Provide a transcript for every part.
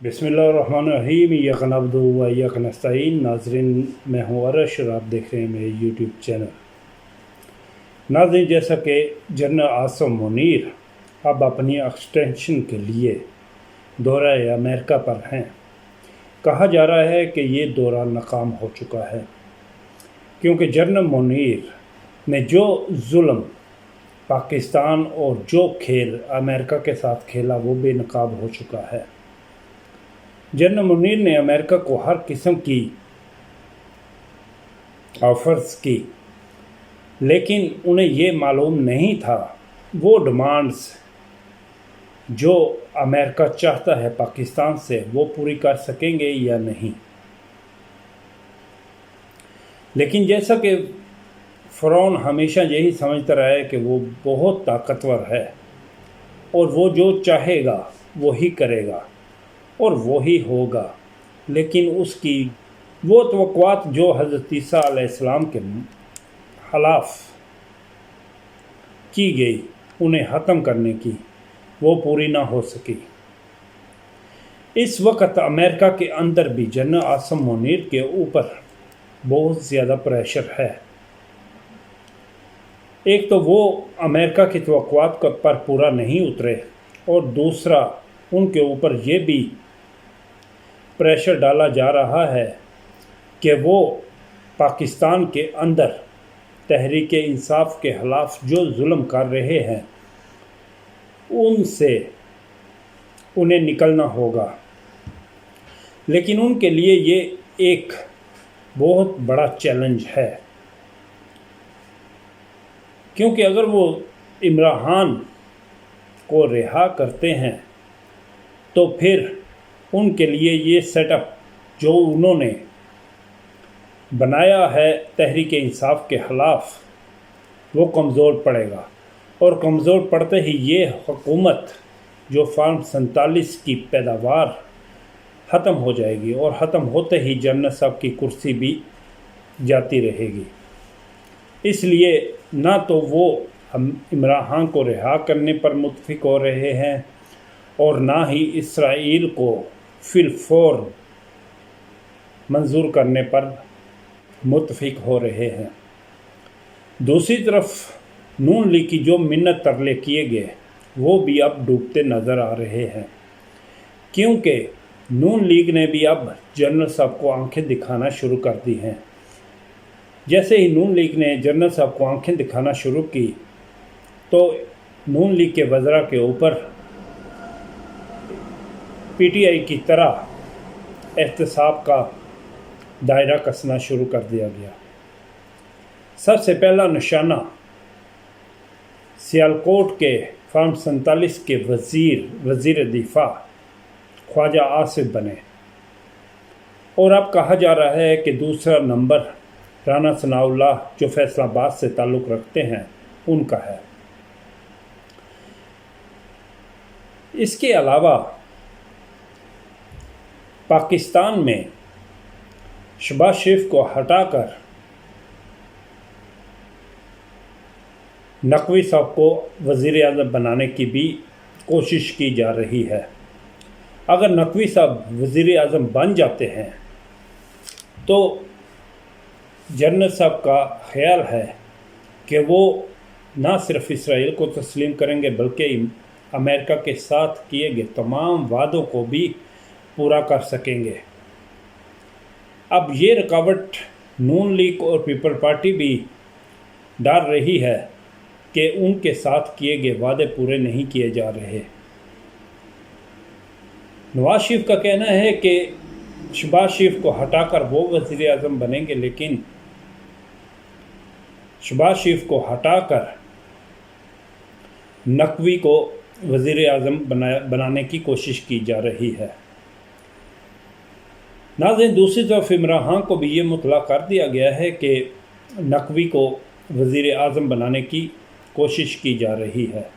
बिस्मिल्लाहिर्रहमानिर्रहीम। इय्याक नअबुदु व इय्याक नस्तईन। नाज़रीन, मैं हूँ अरश और आप देख रहे हैं मेरे यूट्यूब चैनल। नाज़रीन, जैसा कि जनरल आसिम मुनीर अब अपनी एक्सटेंशन के लिए दौरा अमेरिका पर हैं, कहा जा रहा है कि ये दौरा नाकाम हो चुका है, क्योंकि जनरल मुनीर ने जो जुल्म पाकिस्तान और जो खेल अमेरिका के साथ खेला वो बेनकाब हो चुका है। जनरल मुनीर ने अमेरिका को हर किस्म की ऑफर्स की, लेकिन उन्हें ये मालूम नहीं था वो डिमांड्स जो अमेरिका चाहता है पाकिस्तान से वो पूरी कर सकेंगे या नहीं। लेकिन जैसा कि फ़िरौन हमेशा यही समझता रहा है कि वो बहुत ताकतवर है और वो जो चाहेगा वो ही करेगा और वो ही होगा, लेकिन उसकी वो तवक्कुआत जो हज़रत ईसा अलैहिस्सलाम के खिलाफ की गई उन्हें ख़त्म करने की, वो पूरी ना हो सकी। इस वक्त अमेरिका के अंदर भी जनरल आसिम मुनीर के ऊपर बहुत ज़्यादा प्रेशर है। एक तो वो अमेरिका की तवक्कुआत पर पूरा नहीं उतरे, और दूसरा उनके ऊपर ये भी प्रेशर डाला जा रहा है कि वो पाकिस्तान के अंदर तहरीक इंसाफ के ख़िलाफ़ जो जुल्म कर रहे हैं उनसे उन्हें निकलना होगा। लेकिन उनके लिए ये एक बहुत बड़ा चैलेंज है, क्योंकि अगर वो इमरान खान को रिहा करते हैं तो फिर उनके लिए ये सेटअप जो उन्होंने बनाया है तहरीक इंसाफ के ख़िलाफ़ वो कमज़ोर पड़ेगा, और कमज़ोर पड़ते ही ये हुकूमत जो फार्म 47 की पैदावार ख़त्म हो जाएगी, और ख़त्म होते ही जनरल साहब की कुर्सी भी जाती रहेगी। इसलिए ना तो वो हम इमरान खान को रिहा करने पर मुत्फिक हो रहे हैं और ना ही इसराइल को फिलफौर मंजूर करने पर मुत्फिक हो रहे हैं। दूसरी तरफ नून लीग की जो मिन्नत तरले किए गए वो भी अब डूबते नज़र आ रहे हैं, क्योंकि नून लीग ने भी अब जनरल साहब को आंखें दिखाना शुरू कर दी हैं। जैसे ही नून लीग ने जनरल साहब को आंखें दिखाना शुरू की तो नून लीग के वज़रा के ऊपर पीटीआई की तरह एहतसाब का दायरा कसना शुरू कर दिया गया। सबसे पहला निशाना सियालकोट के फार्म 47 के वज़ीर दिफा ख्वाजा आसिफ बने, और अब कहा जा रहा है कि दूसरा नंबर राना सनाउल्लाह जो फैसलाबाद से ताल्लुक़ रखते हैं उनका है। इसके अलावा पाकिस्तान में शहबाज शरीफ को हटाकर नकवी साहब को वज़ीर आज़म बनाने की भी कोशिश की जा रही है। अगर नकवी साहब वज़ीर आज़म बन जाते हैं तो जनरल साहब का ख्याल है कि वो ना सिर्फ इसराइल को तस्लीम करेंगे बल्कि अमेरिका के साथ किए गए तमाम वादों को भी पूरा कर सकेंगे। अब ये रुकावट नून लीग और पीपल पार्टी भी डाल रही है कि उनके साथ किए गए वादे पूरे नहीं किए जा रहे। नवाज शरीफ का कहना है कि शहबाज शरीफ को हटाकर वो वज़ीर आज़म बनेंगे, लेकिन शहबाज शरीफ को हटाकर नकवी को वज़ीर आज़म बनाने की कोशिश की जा रही है। नाज़रीन, दूसरी तरफ इमरान खान को भी ये मुतला कर दिया गया है कि नकवी को वज़ीर आज़म बनाने की कोशिश की जा रही है।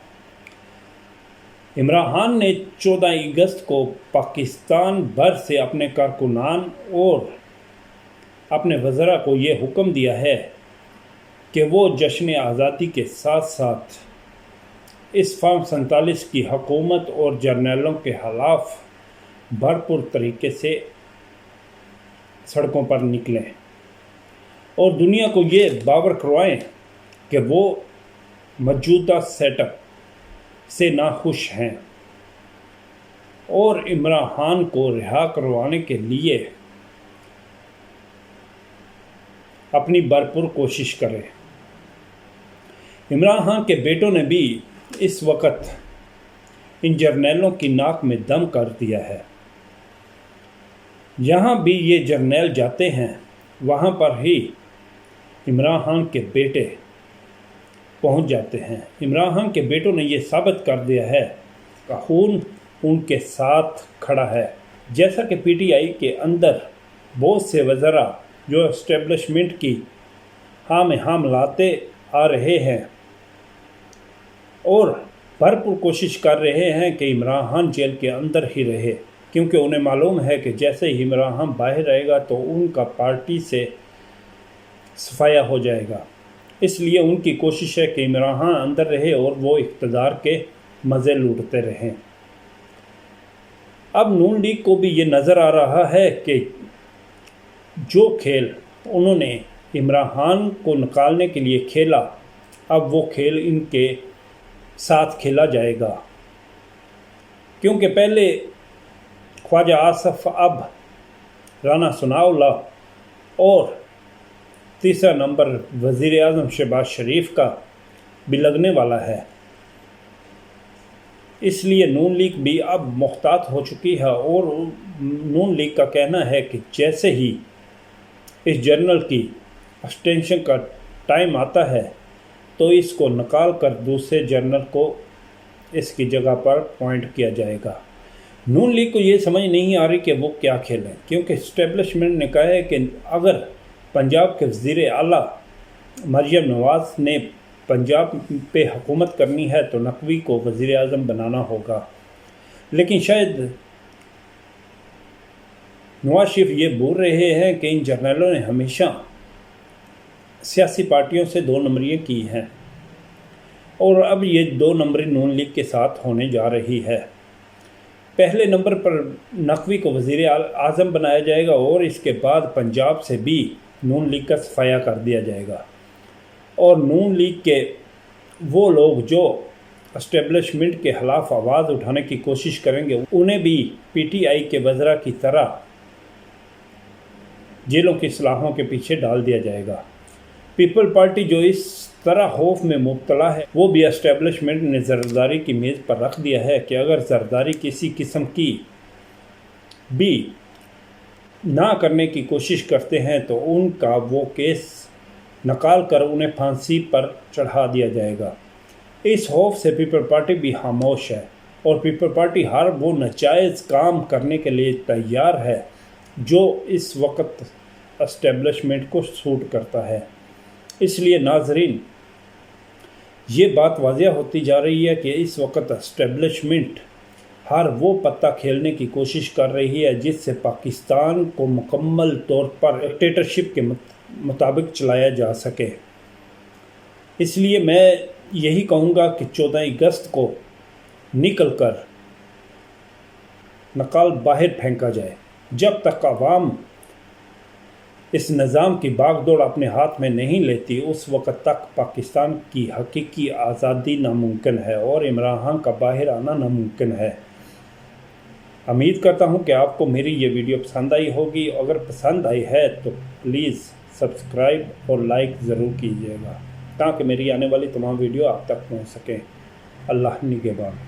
इमरान खान ने 14 अगस्त को पाकिस्तान भर से अपने कारकुनान और अपने वज़रा को ये हुक्म दिया है कि वो जश्न आज़ादी के साथ साथ इस फार्म 47 की हुकूमत और जर्नलों के ख़िलाफ़ भरपूर तरीके से सड़कों पर निकलें और दुनिया को ये बावर करवाएं कि वो मौजूदा सेटअप से नाखुश हैं और इमरान खान को रिहा करवाने के लिए अपनी भरपूर कोशिश करें। इमरान खान के बेटों ने भी इस वक्त इन जर्नैलों की नाक में दम कर दिया है। जहाँ भी ये जर्नैल जाते हैं वहाँ पर ही इमरान खान के बेटे पहुँच जाते हैं। इमरान खान के बेटों ने ये साबित कर दिया है कि खून उनके साथ खड़ा है। जैसा कि पीटीआई के अंदर बहुत से वज़रा जो एस्टेब्लिशमेंट की हाँ में हाँ मिलाते आ रहे हैं और भरपूर कोशिश कर रहे हैं कि इमरान खान जेल के अंदर ही रहे, क्योंकि उन्हें मालूम है कि जैसे ही इमरान खान बाहर रहेगा तो उनका पार्टी से सफाया हो जाएगा। इसलिए उनकी कोशिश है कि इमरान खान अंदर रहे और वो इक़्तिदार के मज़े लूटते रहें। अब नून लीग को भी ये नज़र आ रहा है कि जो खेल उन्होंने इमरान खान को निकालने के लिए खेला, अब वो खेल इनके साथ खेला जाएगा, क्योंकि पहले ख्वाजा आसफ, अब राना सनाउल्लाह और तीसरा नंबर वज़ीर आज़म शहबाज शरीफ का भी लगने वाला है। इसलिए नून लीग भी अब मुख्तात हो चुकी है और नून लीग का कहना है कि जैसे ही इस जर्नल की एक्सटेंशन का टाइम आता है तो इसको निकाल कर दूसरे जर्नल को इसकी जगह पर पॉइंट किया जाएगा। नून लीग को ये समझ नहीं आ रही कि वो क्या खेलें, क्योंकि इस्टेब्लिशमेंट ने कहा है कि अगर पंजाब के वज़ीर आला मरियम नवाज़ ने पंजाब पे हुकूमत करनी है तो नकवी को वज़ीर आज़म बनाना होगा। लेकिन शायद नवाज शरीफ ये बोल रहे हैं कि इन जर्नलों ने हमेशा सियासी पार्टियों से 2 नंबरियाँ की हैं और अब ये 2 नंबरी नून लीग के साथ होने जा रही है। पहले नंबर पर नकवी को वज़ीर आज़म बनाया जाएगा और इसके बाद पंजाब से भी नून लीग का सफाया कर दिया जाएगा और नून लीग के वो लोग जो एस्टेब्लिशमेंट के खिलाफ आवाज़ उठाने की कोशिश करेंगे उन्हें भी पीटीआई के वज़रा की तरह जेलों की सलाखों के पीछे डाल दिया जाएगा। पीपल पार्टी जो इस तरह खौफ में मुब्तला है, वो भी एस्टेब्लिशमेंट ने ज़रदारी की मेज़ पर रख दिया है कि अगर ज़रदारी किसी किस्म की भी ना करने की कोशिश करते हैं तो उनका वो केस निकाल कर उन्हें फांसी पर चढ़ा दिया जाएगा। इस खौफ से पीपल पार्टी भी खामोश है और पीपल पार्टी हर वो नाजायज़ काम करने के लिए तैयार है जो इस वक्त एस्टेब्लिशमेंट को सूट करता है। इसलिए नाजरीन, ये बात वाज़िया होती जा रही है कि इस वक्त एस्टेब्लिशमेंट हर वो पत्ता खेलने की कोशिश कर रही है जिससे पाकिस्तान को मुकम्मल तौर पर डिक्टेटरशिप के मुताबिक चलाया जा सके। इसलिए मैं यही कहूँगा कि 14 अगस्त को निकल कर नकाल बाहर फेंका जाए। जब तक अवाम इस निज़ाम की बागडोर अपने हाथ में नहीं लेती उस वक़्त तक पाकिस्तान की हकीकी आज़ादी नामुमकिन है और इमरान खान का बाहर आना नामुमकिन है। उम्मीद करता हूं कि आपको मेरी ये वीडियो पसंद आई होगी। अगर पसंद आई है तो प्लीज़ सब्सक्राइब और लाइक ज़रूर कीजिएगा ताकि मेरी आने वाली तमाम वीडियो आप तक पहुंच सकें। अल्लाह निगहबान।